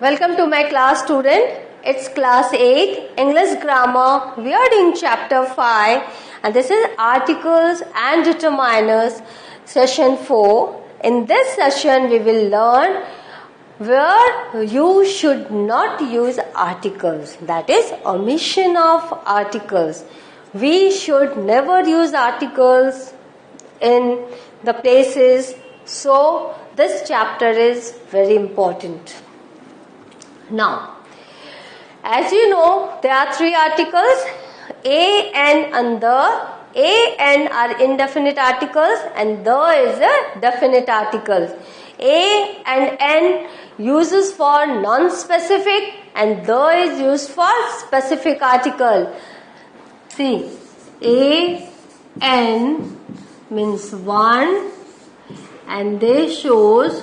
Welcome to my class, student. It's class 8 English grammar. We are in chapter 5 and this is articles and determiners session 4. In this session we will learn where you should not use articles, that is omission of articles. We should never use articles in the places, so this chapter is very important. Now, as you know, there are three articles, a, an and the. A, an are indefinite articles and the is a definite articles. A and n uses for non-specific and the is used for specific article. See, a, n means one and they shows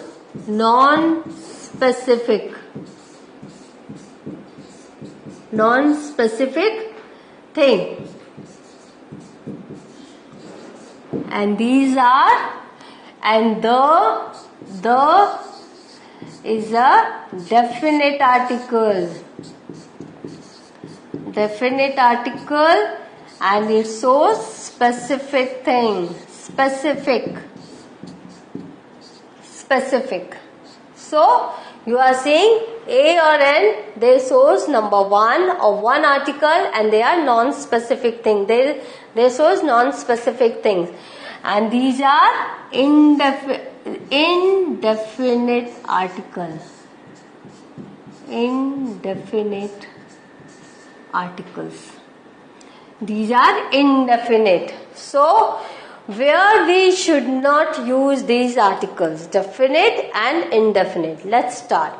non-specific thing. And these are, and the is a definite article. Definite article and it shows specific thing. Specific. So, you are saying A or N, they shows number one or one article and they are non-specific things. They shows non-specific things. And these are indefinite articles. Indefinite articles. These are indefinite. So, where we should not use these articles, definite and indefinite. Let's start.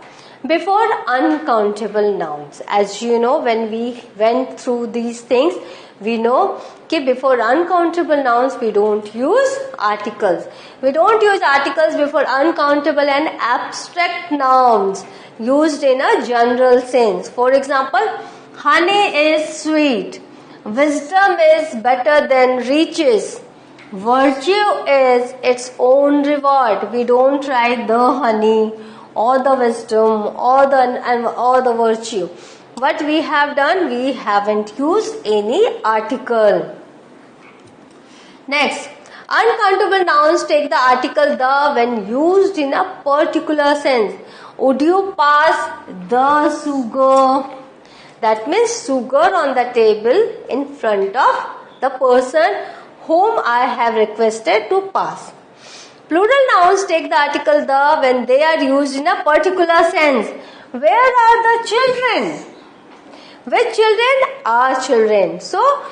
Before uncountable nouns, as you know, when we went through these things, we know that before uncountable nouns we don't use articles. We don't use articles before uncountable and abstract nouns used in a general sense. For example, honey is sweet. Wisdom is better than riches. Virtue is its own reward. We don't write the honey or the wisdom or the virtue. What we have done, we haven't used any article. Next, uncountable nouns take the article the when used in a particular sense. Would you pass the sugar? That means sugar on the table in front of the person whom I have requested to pass. Plural nouns take the article the when they are used in a particular sense. Where are the children? Which children? Are children. So,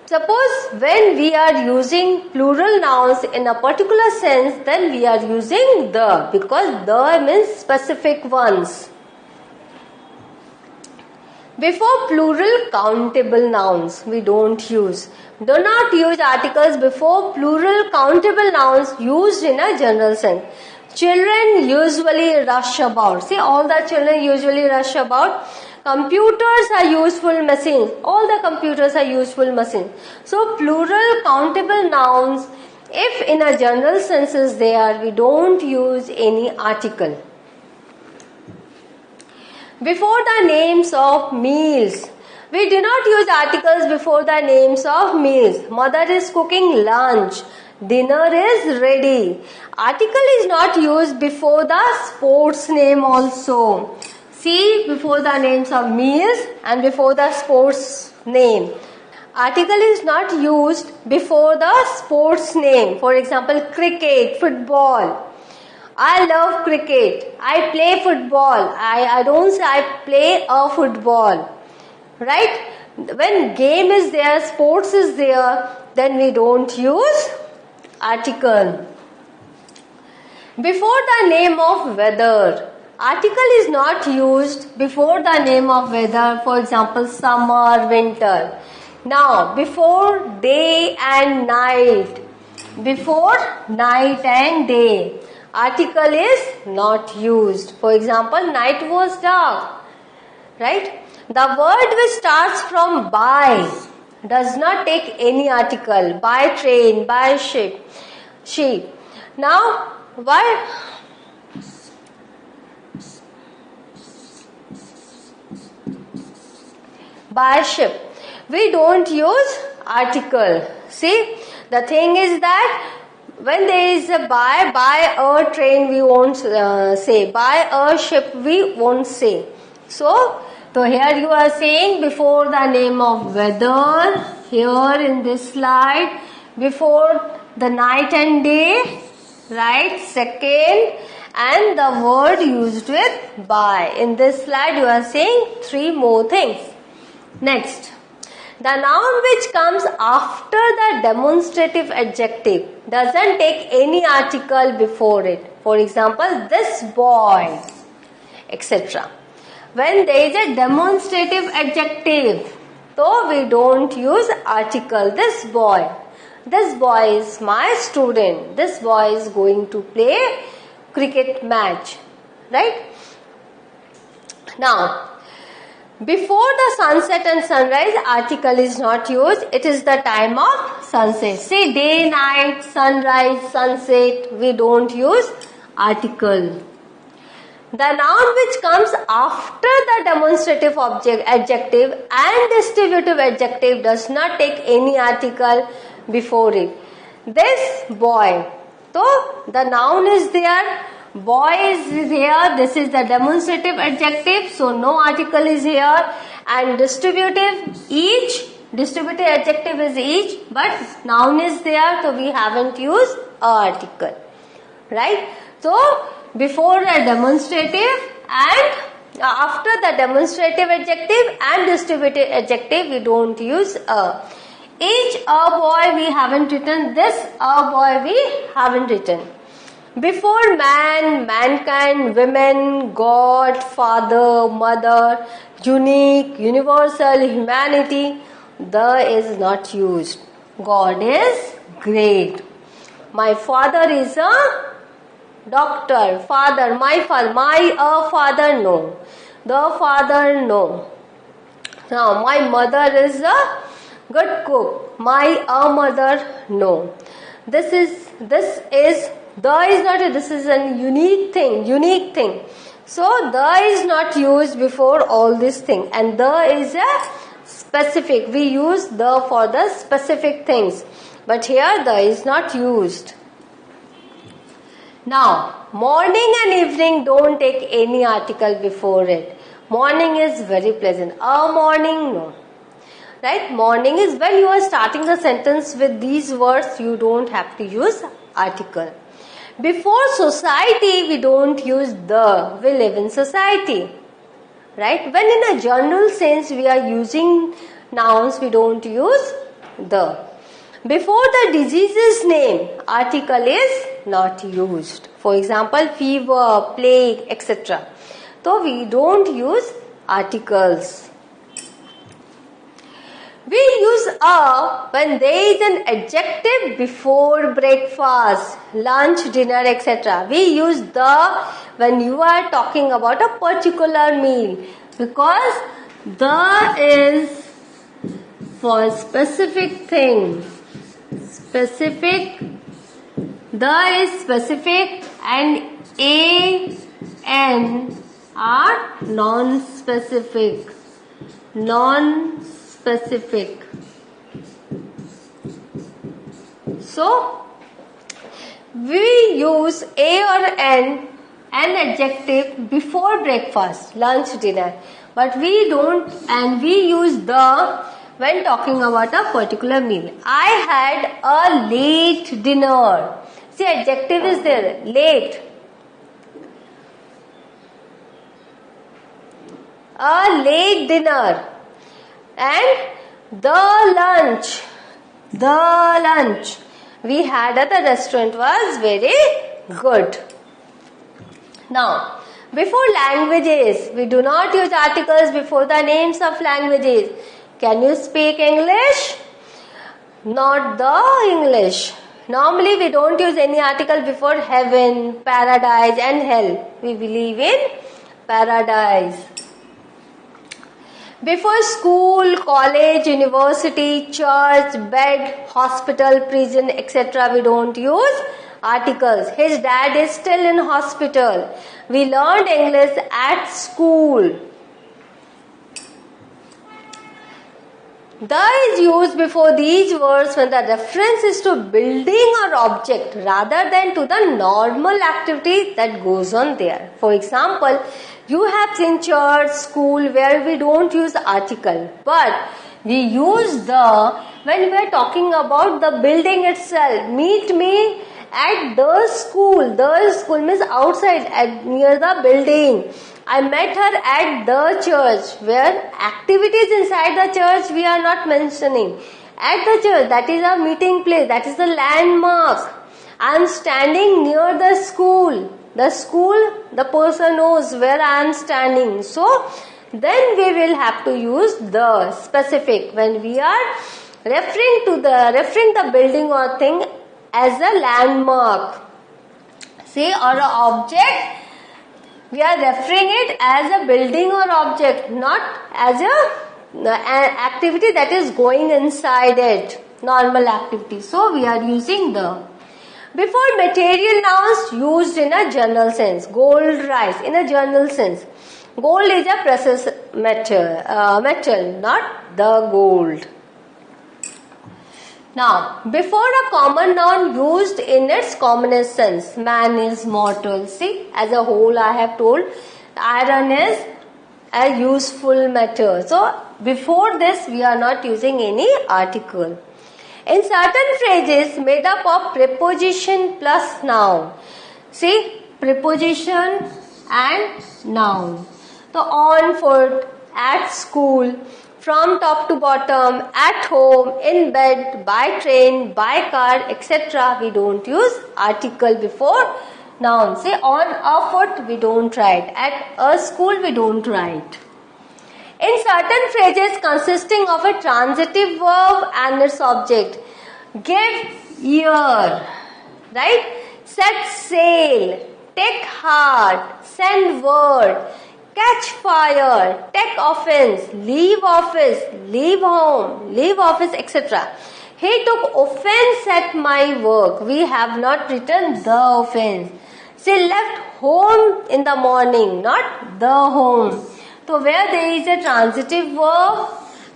suppose when we are using plural nouns in a particular sense, then we are using the, because the means specific ones. Before plural countable nouns, we don't use. Do not use articles before plural countable nouns used in a general sense. Children usually rush about. See, all the children usually rush about. Computers are useful machines. All the computers are useful machines. So, plural countable nouns, if in a general sense is there, we don't use any article. Before the names of meals, we do not use articles before the names of meals. Mother is cooking lunch. Dinner is ready. Article is not used before the sports name also. See, before the names of meals and before the sports name. Article is not used before the sports name. For example, cricket, football. I love cricket. I play football. I don't say I play a football. Right? When game is there, sports is there, then we don't use article. Before the name of weather, article is not used before the name of weather. For example, summer, winter. Now, before day and night. Before night and day. Article is not used. For example, night was dark. Right? The word which starts from by does not take any article. By train, by ship. Now, why? By ship. We don't use article. See, the thing is that when there is a by a train we won't say, by a ship we won't say. So here you are saying before the name of weather, here in this slide, before the night and day, right, second, and the word used with by. In this slide you are saying 3 more things. Next, the noun which comes after the demonstrative adjective doesn't take any article before it. For example, this boy, etc. When there is a demonstrative adjective, so we don't use article. This boy is my student. This boy is going to play cricket match, right? Now, before the sunset and sunrise, article is not used. It is the time of sunset. Say day, night, sunrise, sunset. We don't use article. The noun which comes after the demonstrative adjective and distributive adjective does not take any article before it. This boy. So the noun is there. Boy is here. This is the demonstrative adjective. So no article is here. And distributive adjective is each. But noun is there. So we haven't used a article. Right? So before the demonstrative and after the demonstrative adjective and distributive adjective we don't use a. Each a boy we haven't written. This a boy we haven't written. Before man, mankind, women, God, father, mother, unique, universal, humanity, the is not used. God is great. My father is a doctor. Father, my father, no. The father, no. Now, my mother is a good cook. My mother, no. This is a unique thing. So the is not used before all these things, and the is a specific. We use the for the specific things, but here the is not used. Now, morning and evening don't take any article before it. Morning is very pleasant. A morning, no. Right? Morning is when you are starting the sentence with these words, you don't have to use article. Before society, we don't use the. We live in society. Right? When in a general sense we are using nouns, we don't use the. Before the disease's name, article is not used. For example, fever, plague, etc. So we don't use articles. We use a when there is an adjective before breakfast, lunch, dinner, etc. We use the when you are talking about a particular meal, because the is for specific thing. The is specific and a, n are non-specific. So, we use a or an adjective before breakfast, lunch, dinner. But we don't, and we use the when talking about a particular meal. I had a late dinner. See, adjective is there, late. A late dinner. And the lunch we had at the restaurant was very good. Now, before languages, we do not use articles before the names of languages. Can you speak English? Not the English. Normally we don't use any article before heaven, paradise and hell. We believe in paradise. Before school, college, university, church, bed, hospital, prison, etc. we don't use articles. His dad is still in hospital. We learned English at school. The is used before these words when the reference is to building or object rather than to the normal activity that goes on there. For example, you have seen church, school where we don't use article, but we use the when we are talking about the building itself. Meet me at the school. The school means outside, near the building. I met her at the church, where activities inside the church we are not mentioning. At the church, that is a meeting place, that is a landmark. I am standing near the school. The school, the person knows where I am standing. So, then we will have to use the specific when we are referring the building or thing as a landmark. See, or an object. We are referring it as a building or object, not as an activity that is going inside it, normal activity. So, we are using the. Before material nouns used in a general sense, gold, rice, in a general sense. Gold is a precious metal, not the gold. Now, before a common noun used in its commonest sense, man is mortal. See, as a whole I have told, iron is a useful metal. So, before this we are not using any article. In certain phrases made up of preposition plus noun. See, preposition and noun. So, on foot, at school, from top to bottom, at home, in bed, by train, by car, etc. We don't use article before noun. Say on a foot we don't write. At a school we don't write. In certain phrases consisting of a transitive verb and its object, give ear, right? Set sail, take heart, send word, catch fire, take offense, leave office, leave home, leave office, etc. He took offense at my work. We have not written the offense. She left home in the morning, not the home. So where there is a transitive verb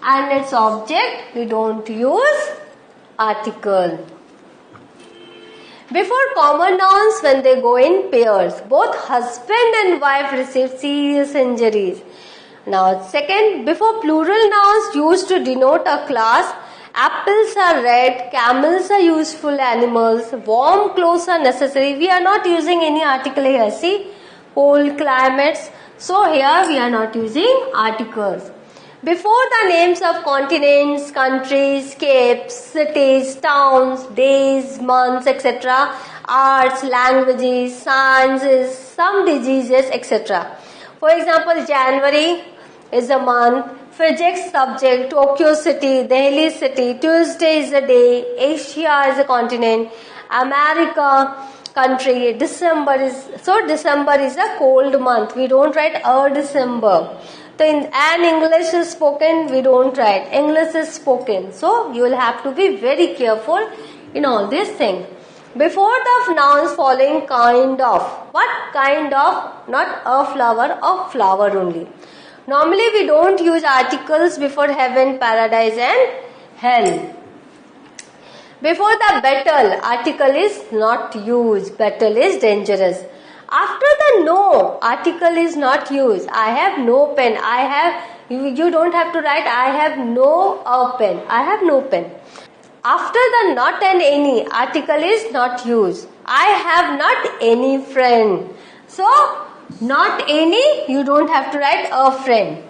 and its object, we don't use article. Before common nouns when they go in pairs, both husband and wife receive serious injuries. Now second, before plural nouns used to denote a class, apples are red, camels are useful animals, warm clothes are necessary. We are not using any article here. See, cold climates. So here we are not using articles. Before the names of continents, countries, capes, cities, towns, days, months, etc., arts, languages, sciences, some diseases, etc. For example, January is a month, physics subject, Tokyo city, Delhi city, Tuesday is a day, Asia is a continent, America country, December is a cold month. We don't write a December. So and English is spoken, we don't write. English is spoken. So you will have to be very careful in all these things. Before the nouns following kind of. What kind of? Not a flower, a flower only. Normally we don't use articles before heaven, paradise and hell. Before the battle, article is not used. Battle is dangerous. After the no, article is not used. I have no pen. You don't have to write I have no pen. I have no pen. After the not and any, article is not used. I have not any friend. So, not any, you don't have to write a friend.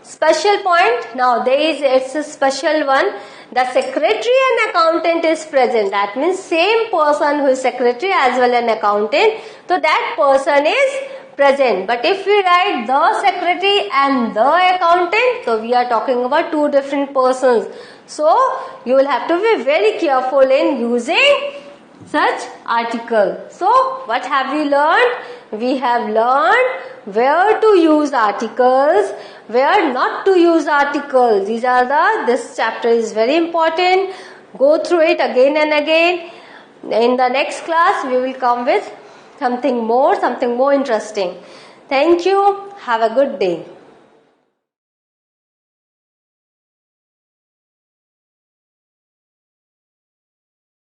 Special point, now it's a special one. The secretary and accountant is present. That means same person who is secretary as well as an accountant. So that person is present. But if we write the secretary and the accountant, so we are talking about two different persons. So you will have to be very careful in using such article. So what have we learned? We have learned where to use articles, where not to use articles. This chapter is very important. Go through it again and again. In the next class, we will come with something more interesting. Thank you. Have a good day.